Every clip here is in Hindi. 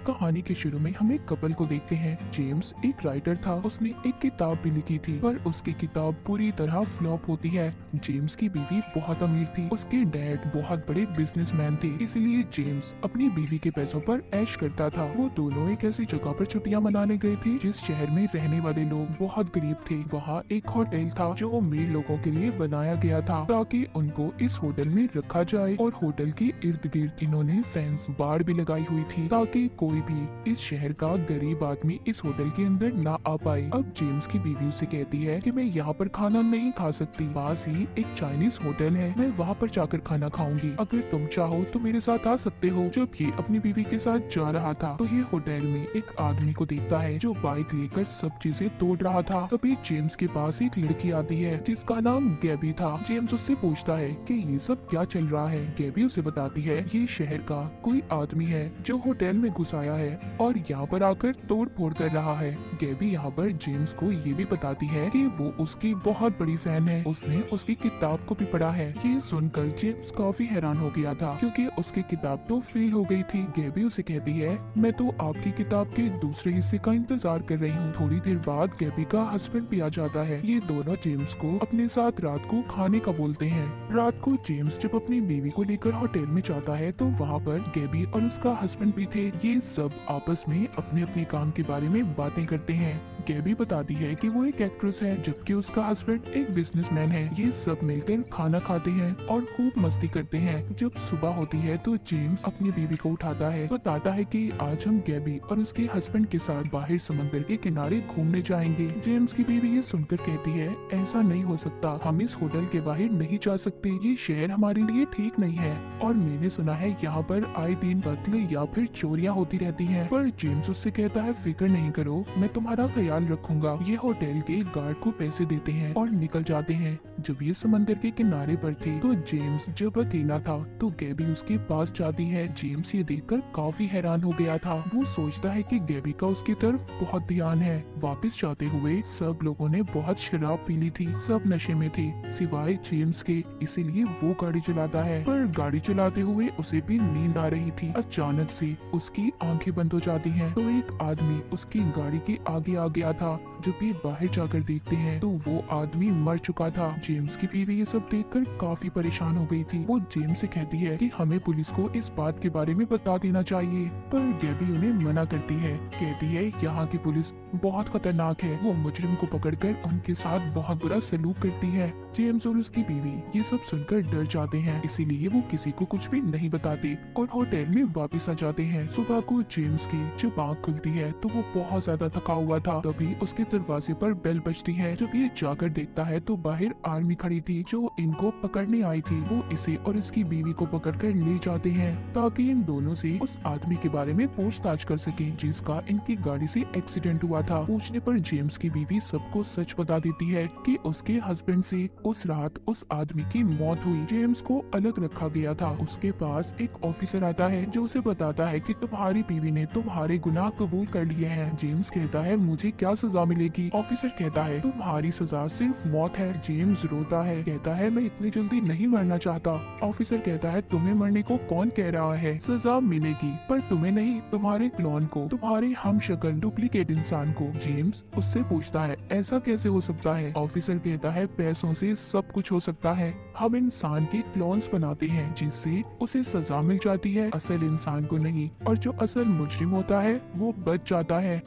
कहानी के शुरू में हम एक कपल को देखते हैं। जेम्स एक राइटर था, उसने एक किताब भी लिखी थी, पर उसकी किताब पूरी तरह फ्लॉप होती है। जेम्स की बीवी बहुत अमीर थी, उसके डैड बहुत बड़े बिजनेसमैन थे, इसलिए जेम्स अपनी बीवी के पैसों पर ऐश करता था। वो दोनों एक ऐसी जगह पर छुट्टियां मनाने गए थे जिस शहर में रहने वाले लोग बहुत गरीब थे। वहाँ एक होटल था जो अमीर लोगों के लिए बनाया गया था ताकि उनको इस होटल में रखा जाए, और होटल के इर्द गिर्द इन्होंने फेंस बाड़ भी लगाई हुई थी ताकि कोई भी इस शहर का गरीब आदमी इस होटल के अंदर ना आ पाए। अब जेम्स की बीवी उसे कहती है कि मैं यहाँ पर खाना नहीं खा सकती, पास ही एक चाइनीज होटल है, मैं वहाँ पर जाकर खाना खाऊंगी, अगर तुम चाहो तो मेरे साथ आ सकते हो। जब ये अपनी बीवी के साथ जा रहा था तो ये होटल में एक आदमी को देखता है जो बाइक लेकर सब चीजें तोड़ रहा था। तभी जेम्स के पास एक लड़की आती है जिसका नाम गैबी था। जेम्स उससे पूछता है कि ये सब क्या चल रहा है। गैबी उसे बताती है ये शहर का कोई आदमी है जो होटल में घुस आया है और यहाँ पर आकर तोड़ फोड़ कर रहा है। गैबी यहाँ पर जेम्स को ये भी बताती है कि वो उसकी बहुत बड़ी फैन है, उसने उसकी किताब को भी पढ़ा है। ये सुनकर जेम्स काफी हैरान हो गया था क्योंकि उसकी किताब तो फेल हो गई थी। गैबी उसे कहती है मैं तो आपकी किताब के दूसरे हिस्से का इंतजार कर रही हूँ। थोड़ी देर बाद गैबी का हस्बैंड भी आ जाता है। ये दोनों जेम्स को अपने साथ रात को खाने का बोलते हैं। रात को जेम्स जब अपनी बीवी को लेकर होटल में जाता है तो वहाँ पर गैबी और उसका हस्बैंड भी थे। ये सब आपस में अपने अपने काम के बारे में बातें करते हैं। गैबी बताती है कि वो एक एक्ट्रेस है जबकि उसका हस्बैंड एक बिजनेसमैन है। ये सब मिलकर खाना खाते हैं और खूब मस्ती करते हैं। जब सुबह होती है तो जेम्स अपनी बीवी को उठाता है, बताता है कि आज हम गैबी और उसके हस्बैंड के साथ बाहर समंदर के किनारे घूमने जाएंगे। जेम्स की बीवी ये सुनकर कहती है ऐसा नहीं हो सकता, हम इस होटल के बाहर नहीं जा सकते, ये शहर हमारे लिए ठीक नहीं है और मैंने सुना है यहाँ पर आए दिन कत्ल या फिर चोरियां होती रहती हैं। पर जेम्स उससे कहता है फिक्र नहीं करो, मैं तुम्हारा ख्याल रखूंगा। ये होटल के गार्ड को पैसे देते हैं और निकल जाते हैं। जब ये समंदर के किनारे पर थे तो जेम्स जब अकेला था तो गैबी उसके पास जाती है। जेम्स ये देखकर काफी हैरान हो गया था। वो सोचता है कि गैबी का उसकी तरफ बहुत ध्यान है। वापस जाते हुए सब लोगों ने बहुत शराब पी ली थी, सब नशे में थे सिवाय जेम्स के, इसीलिए वो गाड़ी चलाता है। पर गाड़ी चलाते हुए उसे भी नींद आ रही थी। अचानक से उसकी आंखें बंद हो जाती हैं तो एक आदमी उसकी गाड़ी के आगे आ गया था। जब ये बाहर जाकर देखते हैं तो वो आदमी मर चुका था। जेम्स की बीवी ये सब देखकर काफी परेशान हो गई थी। वो जेम्स से कहती है कि हमें पुलिस को इस बात के बारे में बता देना चाहिए, पर गैबी उन्हें मना करती है। कहती है यहाँ की पुलिस बहुत खतरनाक है, वो मुजरिम को पकड़कर उनके साथ बहुत बुरा सलूक करती है। जेम्स और उसकी बीवी ये सब सुनकर डर जाते हैं, इसीलिए वो किसी को कुछ भी नहीं बताते और होटल में वापस आ जाते हैं। सुबह को जेम्स की जब आँख खुलती है तो वो बहुत ज्यादा थका हुआ था। तभी उसके दरवाजे पर बेल बजती है। जब ये जाकर देखता है तो बाहर आर्मी खड़ी थी जो इनको पकड़ने आई थी। वो इसे और इसकी बीवी को पकड़कर ले जाते हैं ताकि इन दोनों से उस आदमी के बारे में पूछताछ कर सके जिसका इनकी गाड़ी से एक्सीडेंट हुआ था। पूछने पर जेम्स की बीवी सबको सच बता देती है कि उसके हस्बैंड से उस रात उस आदमी की मौत हुई। जेम्स को अलग रखा गया था। उसके पास एक ऑफिसर आता है जो उसे बताता है कि तुम्हारी बीवी ने तुम्हारे गुनाह कबूल कर लिए हैं। जेम्स कहता है मुझे क्या सजा मिलेगी? ऑफिसर कहता है तुम्हारी सजा सिर्फ मौत है। जेम्स रोता है, कहता है मैं इतनी जल्दी नहीं मरना चाहता। ऑफिसर कहता है तुम्हें मरने को कौन कह रहा है, सजा मिलेगी पर तुम्हें नहीं, तुम्हारे क्लोन को, तुम्हारे हमशक्ल डुप्लीकेट इंसान को। जेम्स उससे पूछता है ऐसा कैसे हो सकता है? ऑफिसर कहता है पैसों से सब कुछ हो सकता है, हम इंसान के क्लोन्स बनाते हैं जिससे उसे सजा मिल जाती है, असल इंसान को नहीं, और जो असल मुजरिम होता है वो बच जाता है।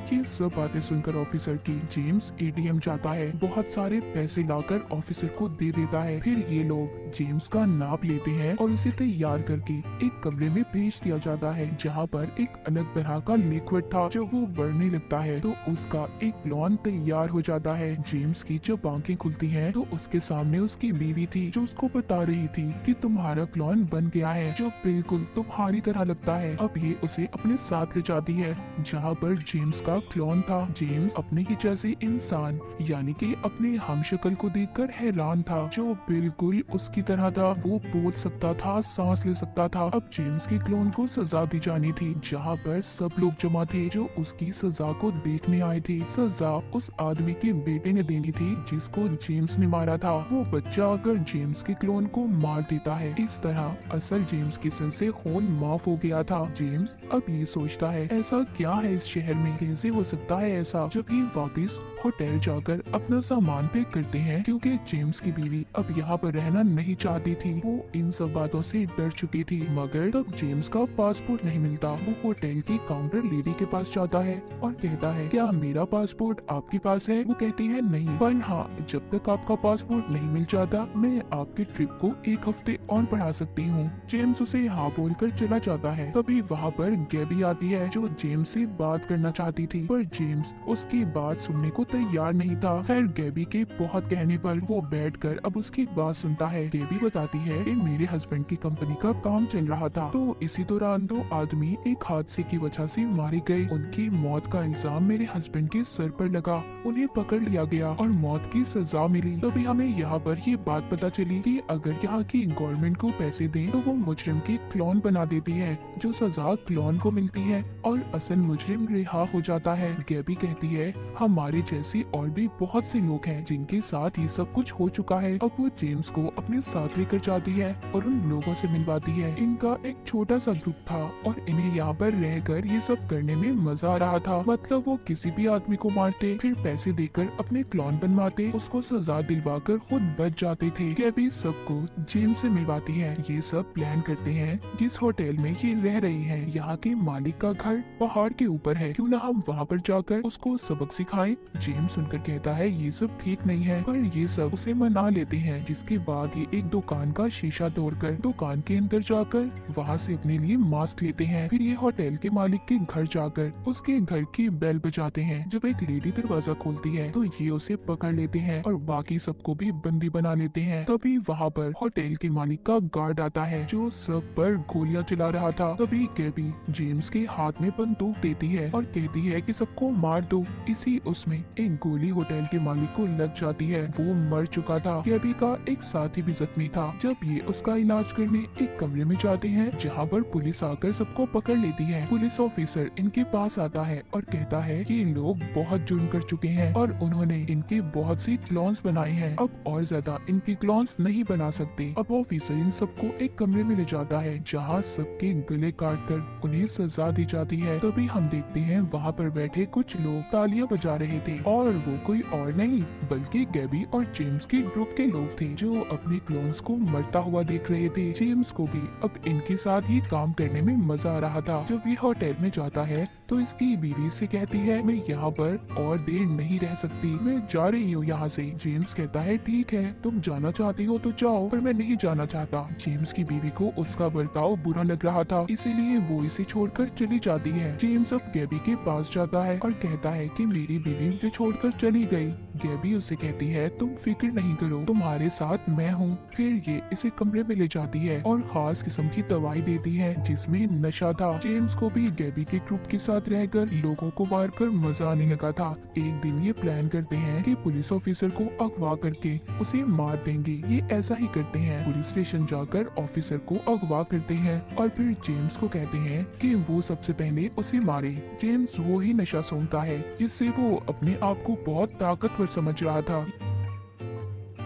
ये सब बातें सुनकर ऑफिसर की जेम्स एटीएम जाता है, बहुत सारे पैसे लाकर ऑफिसर को दे देता है। फिर ये लोग जेम्स का नाप लेते हैं और उसे तैयार करके एक कमरे में भेज दिया जाता है जहाँ पर एक अलग तरह का लिक्विड था। जब वो बढ़ने लगता है तो उसका एक क्लोन तैयार हो जाता है। जेम्स की जब आंखें खुलती हैं तो उसके सामने उसकी बीवी थी जो उसको बता रही थी कि तुम्हारा क्लोन बन गया है जो बिल्कुल तुम्हारी तरह लगता है। अब ये उसे अपने साथ ले जाती है जहाँ पर जेम्स का का क्लोन था। जेम्स अपने ही जैसे इंसान यानी कि अपने हमशक्ल को देखकर हैरान था, जो बिल्कुल उसकी तरह था। वो बोल सकता था, सांस ले सकता था। अब जेम्स के क्लोन को सजा दी जानी थी, जहाँ पर सब लोग जमा थे जो उसकी सजा को देखने आए थे। सजा उस आदमी के बेटे ने देनी थी जिसको जेम्स ने मारा था। वो बच्चा आकर जेम्स के क्लोन को मार देता है। इस तरह असल जेम्स की सर से खून माफ हो गया था। जेम्स अब ये सोचता है ऐसा क्या है इस शहर में, कैसे हो सकता है ऐसा। जब ये वापस होटल जाकर अपना सामान पैक करते हैं, क्योंकि जेम्स की बीवी अब यहाँ पर रहना नहीं चाहती थी। वो इन सब बातों से डर चुकी थी, मगर तब जेम्स का पासपोर्ट नहीं मिलता। वो होटल की काउंटर लेडी के पास जाता है और कहता है, क्या मेरा पासपोर्ट आपके पास है? वो कहती है नहीं, पर हाँ, जब तक आपका पासपोर्ट नहीं मिल जाता मैं आपके ट्रिप को एक हफ्ते और बढ़ा सकती हूँ। जेम्स उसे हाँ बोलकर चला जाता है। तभी वहाँ पर गैबी आती है जो जेम्स से बात करना चाहती थी, पर जेम्स उसकी बात सुनने को तैयार नहीं था। खैर गैबी के बहुत कहने पर वो बैठकर अब उसकी बात सुनता है। गैबी बताती है कि मेरे हस्बैंड की कंपनी का काम चल रहा था, तो इसी दौरान दो आदमी एक हादसे की वजह से मारे गए। उनकी मौत का इल्जाम मेरे हस्बैंड के सर पर लगा, उन्हें पकड़ लिया गया और मौत की सजा मिली। तभी हमें यहाँ पर ये बात पता चली कि अगर यहाँ की गवर्नमेंट को पैसे दें तो वो मुजरिम की क्लोन बना देती है, जो सजा क्लोन को मिलती है और असल मुजरिम रिहा हो जाता है। गैबी कहती है हमारे जैसे और भी बहुत से लोग हैं जिनके साथ ये सब कुछ हो चुका है। अब वो जेम्स को अपने साथ लेकर जाती है और उन लोगों से मिलवाती है। इनका एक छोटा सा ग्रुप था और इन्हें यहाँ पर रहकर ये सब करने में मजा आ रहा था। मतलब वो किसी भी आदमी को मारते, फिर पैसे देकर अपने क्लोन बनवाते, उसको सजा दिलवाकर खुद बच जाते थे। गैबी सबको जेम्स से मिलवाती है। ये सब प्लान करते हैं जिस होटल में ये रह रही है, यहाँ के मालिक का घर पहाड़ के ऊपर है, क्यों ना हम वहाँ पर जाकर उसको सबक सिखाएं। जेम्स सुनकर कहता है ये सब ठीक नहीं है, पर ये सब उसे मना लेते हैं। जिसके बाद ये एक दुकान का शीशा तोड़कर दुकान के अंदर जाकर वहाँ से अपने लिए मास्क लेते हैं। फिर ये होटल के मालिक के घर जाकर उसके घर की बेल बजाते हैं। जब एक लेडी दरवाजा खोलती है तो ये उसे पकड़ लेते हैं और बाकी सबको भी बंदी बना लेते हैं। तभी वहाँ पर होटल के मालिक का गार्ड आता है जो सब पर गोलियां चला रहा था। तभी गैबी जेम्स के हाथ में बंदूक देती है और कहती है कि सबको मार दो। इसी उसमें एक गोली होटल के मालिक को लग जाती है, वो मर चुका था। गैबी का एक साथी भी जख्मी था। जब ये उसका इलाज करने एक कमरे में जाते हैं जहाँ पर पुलिस आकर सबको पकड़ लेती है। पुलिस ऑफिसर इनके पास आता है और कहता है कि ये लोग बहुत जुर्म कर चुके हैं और उन्होंने इनके बहुत सी क्लोन्स बनाए हैं, अब और ज्यादा इनकी क्लोन्स नहीं बना सकते। अब ऑफिसर इन सबको एक कमरे में ले जाता है जहाँ सबके गले काट कर उन्हें सजा दी जाती है। तभी हम देखते हैं वहाँ पर बैठे कुछ लोग तालियां बजा रहे थे और वो कोई और नहीं बल्कि गैबी और जेम्स के ग्रुप के लोग थे जो अपने क्लोन्स को मरता हुआ देख रहे थे। जेम्स को भी अब इनके साथ ही काम करने में मजा आ रहा था। जब ये होटल में जाता है तो इसकी बीवी से कहती है मैं यहाँ पर और देर नहीं रह सकती, मैं जा रही हूँ यहाँ से। जेम्स कहता है ठीक है, तुम जाना चाहती हो तो जाओ, पर मैं नहीं जाना चाहता। जेम्स की बीवी को उसका बर्ताव बुरा लग रहा था, इसीलिए वो इसे छोड़कर चली जाती है। जेम्स अब गैबी के पास जाता है और कहता है कि मेरी बीवी मुझे छोड़कर चली गई। गैबी उससे कहती है तुम फिक्र नहीं करो, तुम्हारे साथ मैं हूँ। फिर ये इसे कमरे में ले जाती है और खास किस्म की दवाई देती है जिसमें नशा था। जेम्स को भी गैबी के ग्रुप के साथ रहकर लोगों को मारकर मजा आने लगा था। एक दिन ये प्लान करते हैं कि पुलिस ऑफिसर को अगवा करके उसे मार देंगे। ये ऐसा ही करते हैं, पुलिस स्टेशन जाकर ऑफिसर को अगवा करते हैं और फिर जेम्स को कहते हैं कि वो सबसे पहले उसे मारे। जेम्स वो ही नशा सूंघता है जिससे वो अपने आप को बहुत ताकतवर समझ रहा था।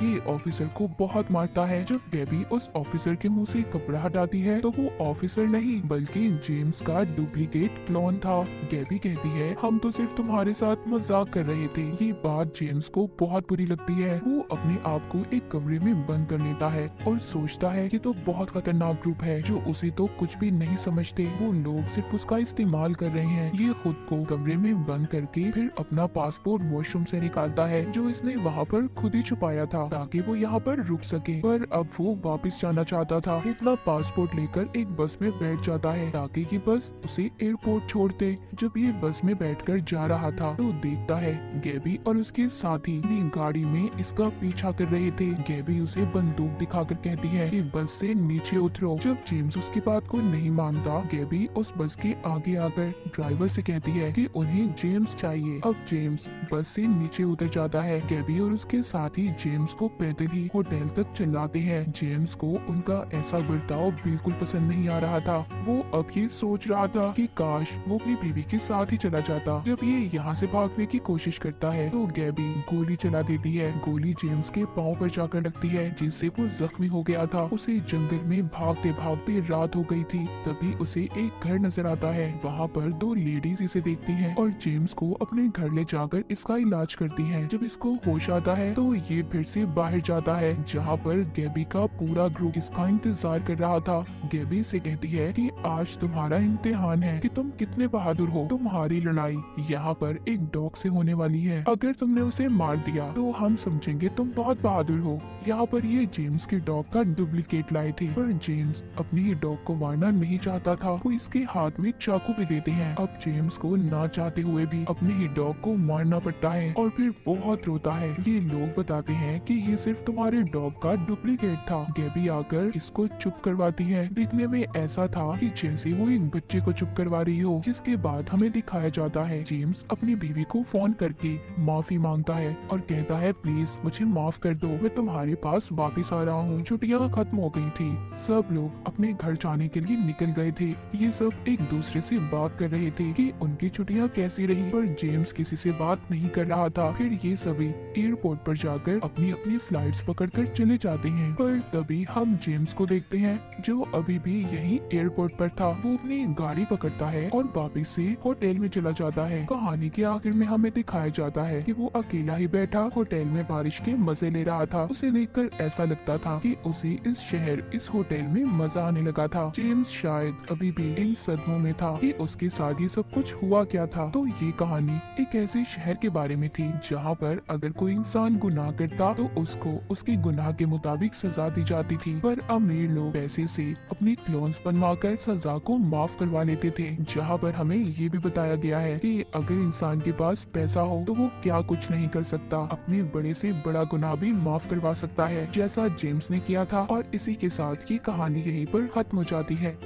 ये ऑफिसर को बहुत मारता है। जब गैबी उस ऑफिसर के मुंह से कपड़ा हटाती है तो वो ऑफिसर नहीं बल्कि जेम्स का डुप्लीकेट क्लोन था। गैबी कहती है हम तो सिर्फ तुम्हारे साथ मजाक कर रहे थे। ये बात जेम्स को बहुत बुरी लगती है। वो अपने आप को एक कमरे में बंद कर लेता है और सोचता है कि तो बहुत खतरनाक ग्रुप है जो उसे तो कुछ भी नहीं समझते, वो लोग सिर्फ उसका इस्तेमाल कर रहे हैं। ये खुद को कमरे में बंद करके फिर अपना पासपोर्ट वॉशरूम से निकालता है जो इसने वहाँ पर खुद ही छुपाया था। ताकि वो यहाँ पर रुक सके, पर अब वो वापस जाना चाहता था। अपना पासपोर्ट लेकर एक बस में बैठ जाता है ताकि ये बस उसे एयरपोर्ट छोड़ दे। जब ये बस में बैठकर जा रहा था तो देखता है गैबी और उसके साथी अपनी गाड़ी में इसका पीछा कर रहे थे। गैबी उसे बंदूक दिखाकर कहती है कि बस से नीचे उतरो। जब जेम्स उसकी बात को नहीं मानता, गैबी उस बस के आगे आकर ड्राइवर से कहती है कि उन्हें जेम्स चाहिए। अब जेम्स बस से नीचे उतर जाता है। गैबी और उसके साथी जेम्स को पैदल ही होटल तक चलाते हैं। जेम्स को उनका ऐसा बर्ताव बिल्कुल पसंद नहीं आ रहा था। वो अब ये सोच रहा था कि काश वो अपनी बीवी के साथ ही चला जाता। जब ये यहाँ से भागने की कोशिश करता है तो गैबी गोली चला देती है। गोली जेम्स के पाँव पर जाकर लगती है, जिससे वो जख्मी हो गया था। उसे जंगल में भागते भागते रात हो गई थी। तभी उसे एक घर नजर आता है। वहाँ पर दो लेडीज इसे देखती हैं और जेम्स को अपने घर ले जाकर इसका इलाज करती हैं। जब इसको होश आता है तो ये फिर से बाहर जाता है, जहाँ पर गैबी का पूरा ग्रुप इसका इंतजार कर रहा था। गैबी से कहती है कि आज तुम्हारा इम्तिहान है कि तुम कितने बहादुर हो। तुम्हारी लड़ाई यहाँ पर एक डॉग से होने वाली है। अगर तुमने उसे मार दिया तो हम समझेंगे तुम बहुत बहादुर हो। यहाँ पर ये जेम्स के डॉग का डुप्लीकेट लाए थे, पर जेम्स अपने ही डॉग को मारना नहीं चाहता था। वो इसके हाथ में चाकू भी देते हैं। अब जेम्स को ना चाहते हुए भी अपने ही डॉग को मारना पड़ता है और फिर बहुत रोता है। ये लोग बताते हैं कि ये सिर्फ तुम्हारे डॉग का डुप्लीकेट था। गैबी आकर इसको चुप करवाती है। दिखने में ऐसा था कि जैसे वो एक बच्चे को चुप करवा रही हो। जिसके बाद हमें दिखाया जाता है जेम्स अपनी बीवी को फोन करके माफी मांगता है और कहता है प्लीज मुझे माफ कर दो, मैं तुम्हारे पास वापस आ रहा हूँ। छुट्टियाँ खत्म हो गई थी। सब लोग अपने घर जाने के लिए निकल गए थे। ये सब एक दूसरे से बात कर रहे थे कि उनकी छुट्टियाँ कैसी रही, पर जेम्स किसी से बात नहीं कर रहा था। फिर ये सभी एयरपोर्ट पर जाकर अपनी अपनी फ्लाइट्स पकड़कर चले जाते हैं। पर तभी हम जेम्स को देखते हैं जो अभी भी यही एयरपोर्ट पर था। वो अपनी गाड़ी पकड़ता है और वापस से होटल में चला जाता है। कहानी के आखिर में हमें दिखाया जाता है कि वो अकेला ही बैठा होटल में बारिश के मजे ले रहा था। उसे देखकर ऐसा लगता था कि उसे इस शहर, इस होटल में मजा आने लगा था। जेम्स शायद अभी भी इन सदमों में था कि उसके साथ ये सब कुछ हुआ क्या था। तो ये कहानी एक ऐसे शहर के बारे में थी जहाँ पर अगर कोई इंसान गुनाह करता तो उसको उसके गुनाह के मुताबिक सजा दी जाती थी। पर अमीर लोग पैसे से अपने क्लोन्स बनवाकर सजा को माफ करवा लेते थे। जहाँ पर हमें ये भी बताया गया है कि अगर इंसान के पास पैसा हो तो वो क्या कुछ नहीं कर सकता, अपने बड़े से बड़ा गुनाह भी माफ करवा सकता है, जैसा जेम्स ने किया था। और इसी के साथ ये कहानी यहीं पर खत्म हो जाती है।